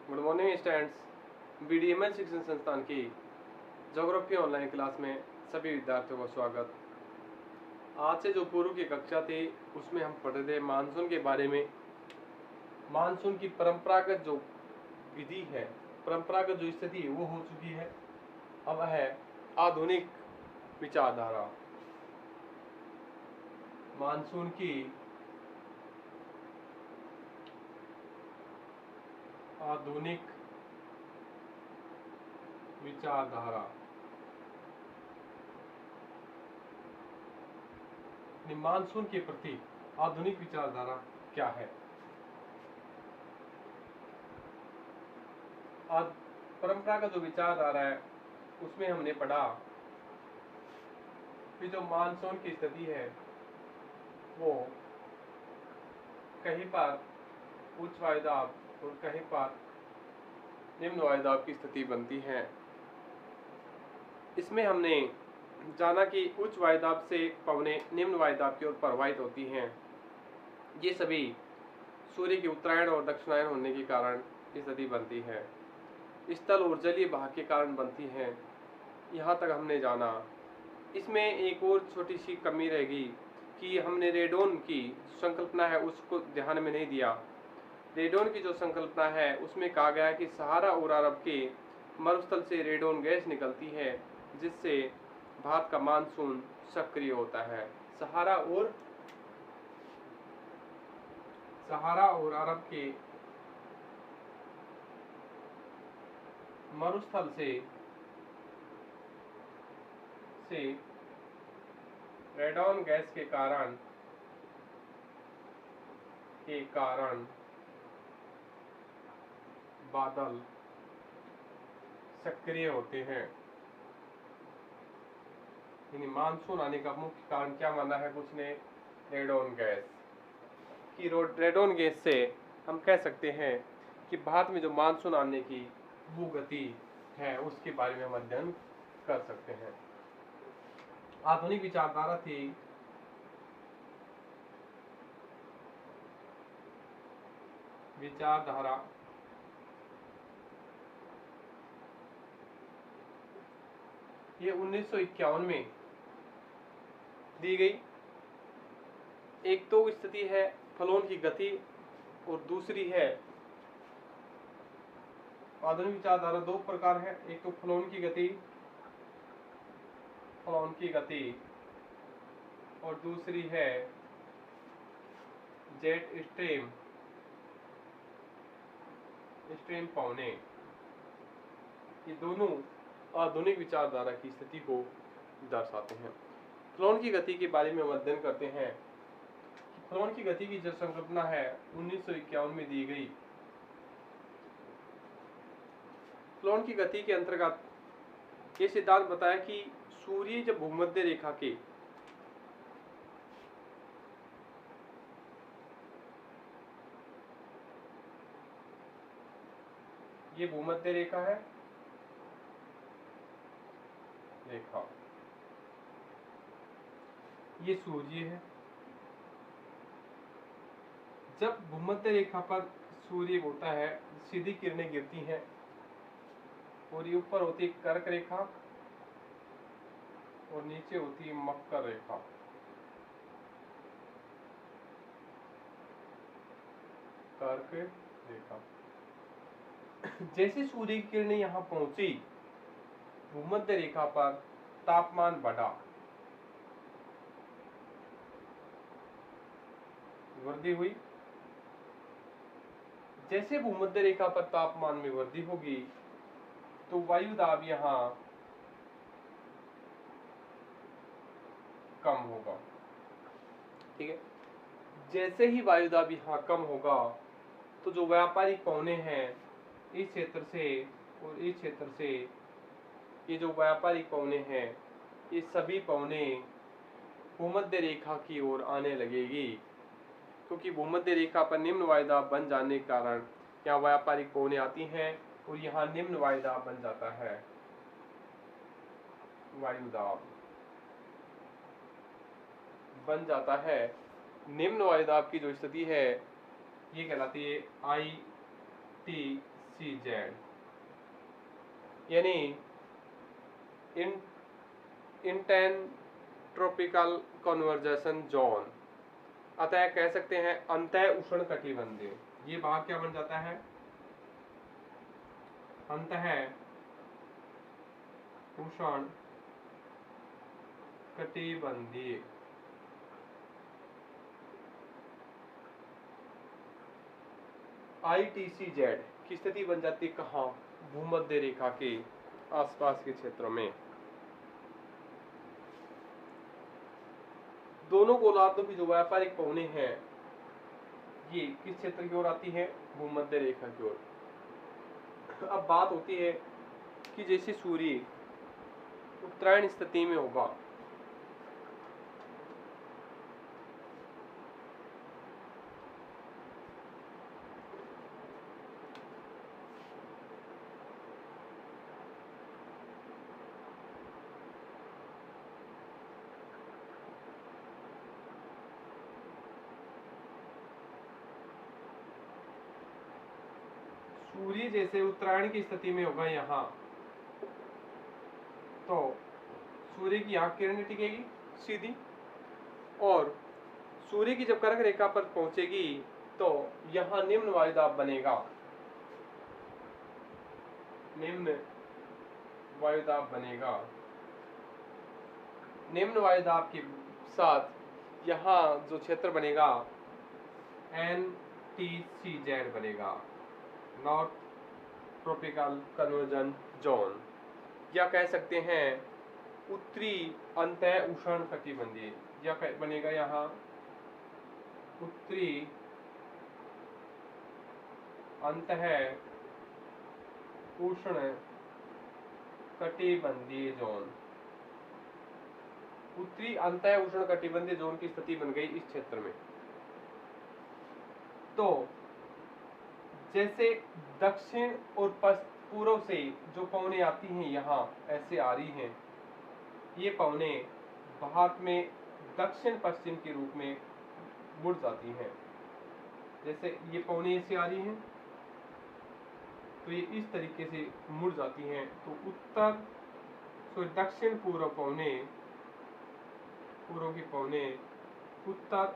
Good morning students. बीडीएमएल शिक्षण संस्थान की ज्योग्राफी ऑनलाइन क्लास में सभी विद्यार्थियों का स्वागत। आज से जो पूर्व की कक्षा थी उसमें हम पढ़ रहे थे मानसून के बारे में। मानसून की परंपरागत जो विधि है, परंपरागत जो स्थिति है वो हो चुकी है। अब है आधुनिक विचारधारा। मानसून की आधुनिक विचारधारा। मानसून के प्रति आधुनिक विचारधारा क्या है? आज परंपरागत जो विचारधारा है उसमें हमने पढ़ा कि जो मानसून की स्थिति है वो कहीं पर उच्च वायुदाब और कहीं पर निम्न वायुदाब की स्थिति बनती है। इसमें हमने जाना कि उच्च वायुदाब से पवनें निम्न वायुदाब की ओर प्रवाहित होती हैं। ये सभी सूर्य के उत्तरायण और दक्षिणायन होने के कारण स्थिति बनती है। स्थल और जलीय भाग के कारण बनती है। यहाँ तक हमने जाना। इसमें एक और छोटी सी कमी रहेगी कि हमने रेडोन की संकल्पना है उसको ध्यान में नहीं दिया। रेडोन की जो संकल्पना है उसमें कहा गया है कि सहारा और अरब के मरुस्थल से रेडोन गैस निकलती है जिससे भारत का मानसून सक्रिय होता है। सहारा और अरब के मरुस्थल से रेडोन गैस के कारण बादल सक्रिय होते हैं। यानी मानसून आने का मुख्य कारण क्या माना है कुछ ने? रेडोन गैस की। रेडोन गैस से हम कह सकते हैं कि भारत में जो मानसून आने की वो गति है उसके बारे में हम अध्ययन कर सकते हैं। आधुनिक विचारधारा थी ये 1951 में दी गई। एक तो स्थिति है फलों की गति और दूसरी है आधुनिक विचारधारा। दो प्रकार है, एक तो फलों की गति और दूसरी है जेट स्ट्रीम पवने। ये दोनों आधुनिक विचारधारा की स्थिति को दर्शाते हैं। फलों की गति के बारे में हम अध्ययन करते हैं। फलों की गति की जो संकल्पना है 1951 में दी गई। फलों की गति के अंतर्गत ये सिद्धांत बताया कि सूर्य जब भूमध्य रेखा के ये भूमध्य रेखा है, ये सूर्य है। जब भूमध्य रेखा पर सूर्य होता है सीधी किरणें गिरती हैं और ये ऊपर होती है कर्क रेखा और नीचे होती है मकर रेखा। कर्क रेखा। जैसे सूर्य की किरणें यहाँ पहुंची भूमध्य रेखा पर तापमान बढ़ा, वृद्धि हुई। जैसे भूमध्य रेखा पर तापमान में वृद्धि होगी तो वायु दाब यहाँ कम होगा। ठीक है। जैसे ही वायु दाब यहाँ कम होगा तो जो व्यापारिक पवने हैं इस क्षेत्र से और इस क्षेत्र से, ये जो व्यापारिक पवने हैं ये सभी पवने भूमध्य रेखा की ओर आने लगेगी, क्योंकि भूमध्य रेखा पर निम्न वायुदाब बन जाने के कारण यहाँ व्यापारिक पवने आती हैं और यहाँ निम्न वायुदाब बन जाता है। वायुदाब बन जाता है। निम्न वायुदाब की जो स्थिति है ये कहलाती है ITC सी जेड, यानी इंटेन ट्रॉपिकल कन्वर्जेशन जोन, अतः कह सकते हैं अंतः उष्ण कटिबंधीय। ये भाग क्या बन जाता है? अंतः उष्ण कटिबंधीय। ITCZ की स्थिति बन जाती है कहाँ? भूमध्य रेखा के आसपास के क्षेत्रों में। दोनों गोलार्धों की जो व्यापारिक पवनें हैं ये किस क्षेत्र की ओर आती है? भूमध्य रेखा की ओर। अब बात होती है कि जैसे सूर्य उत्तरायण स्थिति में होगा, सूर्य जैसे उत्तरायण की स्थिति में होगा यहाँ, तो सूर्य की यहाँ किरण टिकेगी सीधी, और सूर्य की जब कर्क रेखा पर पहुंचेगी तो यहाँ निम्न वायुदाब बनेगा। निम्न वायुदाब बनेगा। निम्न वायुदाब के साथ यहाँ जो क्षेत्र बनेगा NTCZ बनेगा, नॉर्थ ट्रॉपिकल कन्वर्जन जोन, या कह सकते हैं उत्तरी अंतः उष्ण कटिबंधीय, या बनेगा यहाँ उत्तरी अंतः उष्ण कटिबंधीय जोन। उत्तरी अंतः उष्ण कटिबंधीय जोन की स्थिति बन गई इस क्षेत्र में। तो जैसे दक्षिण और पूर्व से जो पवनें आती हैं यहाँ ऐसे आ रही हैं, ये पवनें भारत में दक्षिण पश्चिम के रूप में मुड़ जाती हैं। जैसे ये पवनें ऐसे आ रही हैं तो ये इस तरीके से मुड़ जाती हैं, तो दक्षिण पूर्व पवनें, पूर्व की पवनें उत्तर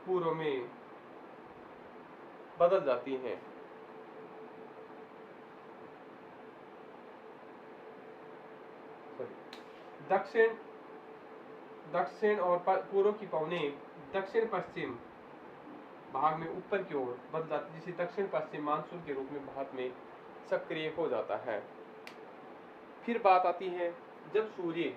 पूर्व में बदल जाती हैं। दक्षिण और पूर्व की पवनें दक्षिण पश्चिम भाग में ऊपर की ओर बदल जाती है, जिसे दक्षिण पश्चिम मानसून के रूप में भारत में सक्रिय हो जाता है। फिर बात आती है जब सूर्य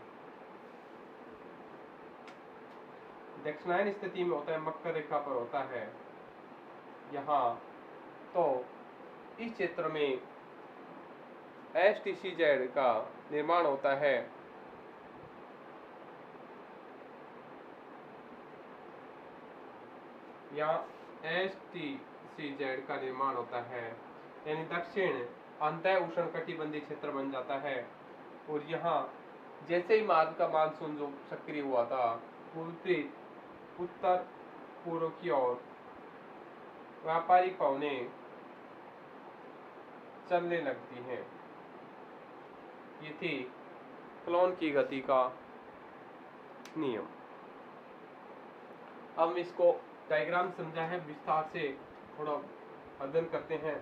दक्षिणायन स्थिति में होता है, मकर रेखा पर होता है यहाँ, तो इस क्षेत्र में STCZ का निर्माण होता है। यहाँ STCZ का निर्माण होता है, यानी दक्षिण अंतः उष्ण कटिबंधीय क्षेत्र बन जाता है। और यहाँ जैसे ही मार्च का मानसून जो सक्रिय हुआ था, उत्तर पूर्व की ओर व्यापारिक पवनें चलने लगती हैं। ये थी क्लोन की गति का नियम। अब हम इसको डायग्राम समझा है, विस्तार से थोड़ा अध्ययन करते हैं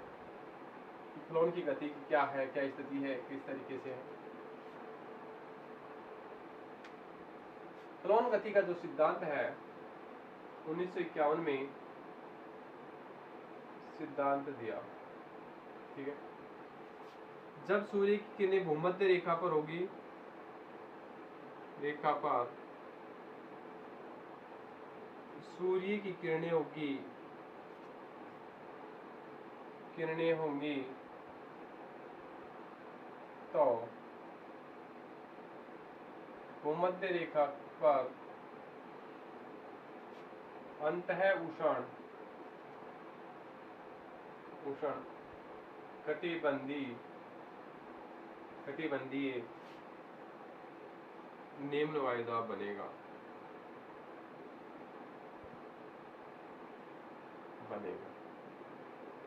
कि क्लोन की गति क्या है, क्या स्थिति है, किस तरीके से है। क्लोन गति का जो सिद्धांत है 1951 में सिद्धांत दिया, ठीक है। जब सूर्य की किरणें भूमध्य रेखा पर होगी, रेखा पर सूर्य की किरणें होंगी तो भूमध्य रेखा पर अंतः उष्ण कटिबंधीय निम्न वायुदाब बनेगा।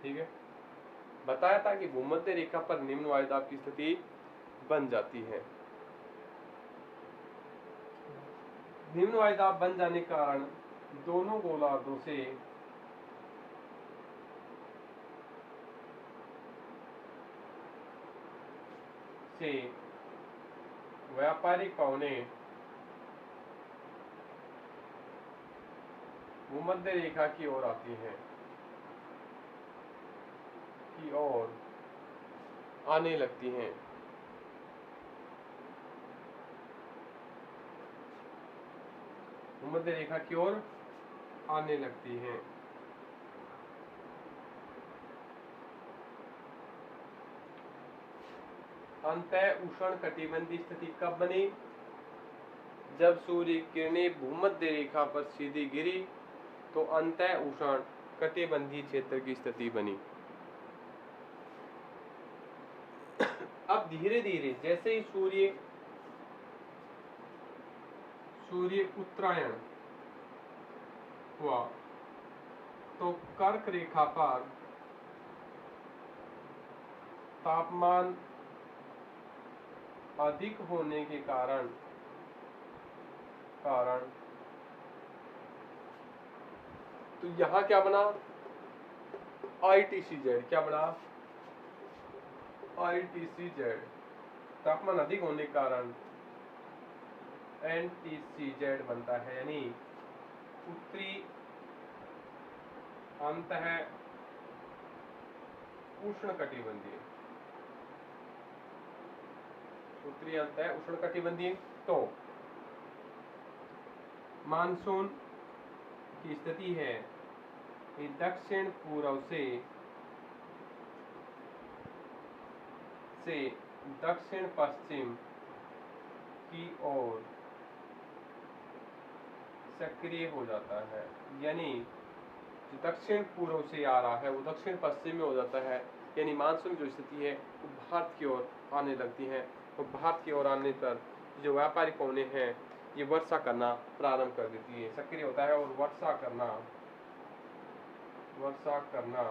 ठीक है, बताया था कि भूमध्य रेखा पर निम्न वायुदाब की स्थिति बन जाती है। निम्न वायुदाब बन जाने के कारण दोनों गोलार्धों से व्यापारिक पवनें भूमध्य रेखा की ओर आती हैं, की ओर आने लगती हैं। भूमध्य रेखा की ओर आने लगती हैं। अंतः उष्ण कटिबंधीय स्थिति कब बनी? जब सूर्य किरणें भूमध्य रेखा पर सीधी गिरी तो अंतः उष्ण कटिबंधीय क्षेत्र की स्थिति बनी। अब धीरे धीरे जैसे ही सूर्य उत्तरायण हुआ तो कर्क रेखा पर तापमान अधिक होने के कारण तो यहाँ क्या बना? ITCZ। क्या बना? ITCZ। तापमान अधिक होने के कारण NTCZ बनता है, यानी उत्तरी अंतः उष्णकटिबंधीय। उत्तरी अंतः उष्णकटिबंधीय। तो मानसून की स्थिति है कि दक्षिण पूर्व से दक्षिण पश्चिम की ओर सक्रिय हो जाता है, यानी जो दक्षिण पूर्व से आ रहा है वो दक्षिण पश्चिम में हो जाता है, यानी मानसून जो स्थिति है वो भारत की ओर आने लगती है। और भारत की ओर आने पर जो व्यापारिक पवनें हैं ये वर्षा करना प्रारंभ कर देती है, सक्रिय होता है और वर्षा करना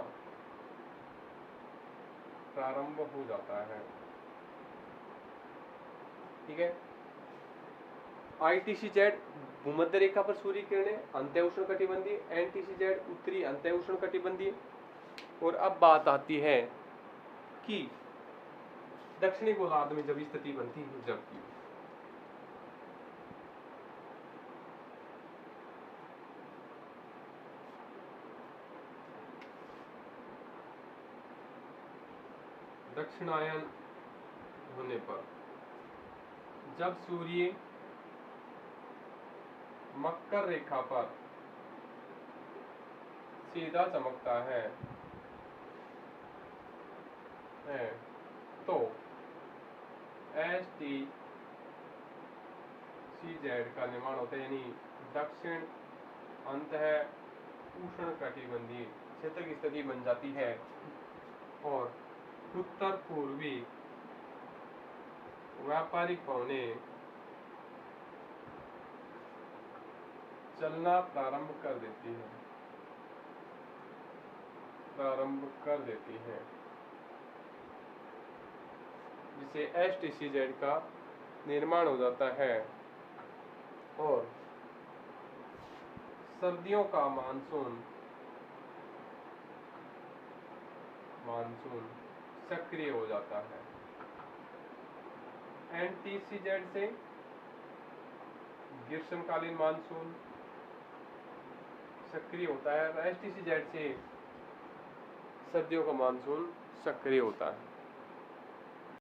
प्रारंभ हो जाता है। ठीक है, ITCZ भूमध्य रेखा पर सूर्य किरणें अंतः उष्णकटिबंधीय, NTCZ उत्तरी अंतः उष्णकटिबंधीय। और अब बात आती है कि दक्षिणी गोलार्ध में जब स्थिति बनती है, जबकि दक्षिणायन होने पर जब सूर्य मकर रेखा पर सीधा चमकता है तो STCZ का निर्माण होता है, यानी दक्षिण अंतः उष्णकटिबंधीय क्षेत्र की स्थिति बन जाती है और उत्तर पूर्वी व्यापारिक पवनें चलना प्रारंभ कर देती हैं, जिससे STCZ का निर्माण हो जाता है और सर्दियों का मानसून सक्रिय हो जाता है। NTCZ से ग्रीष्मकालीन मानसून सक्रिय होता है और STCZ से सर्दियों का मानसून सक्रिय होता है।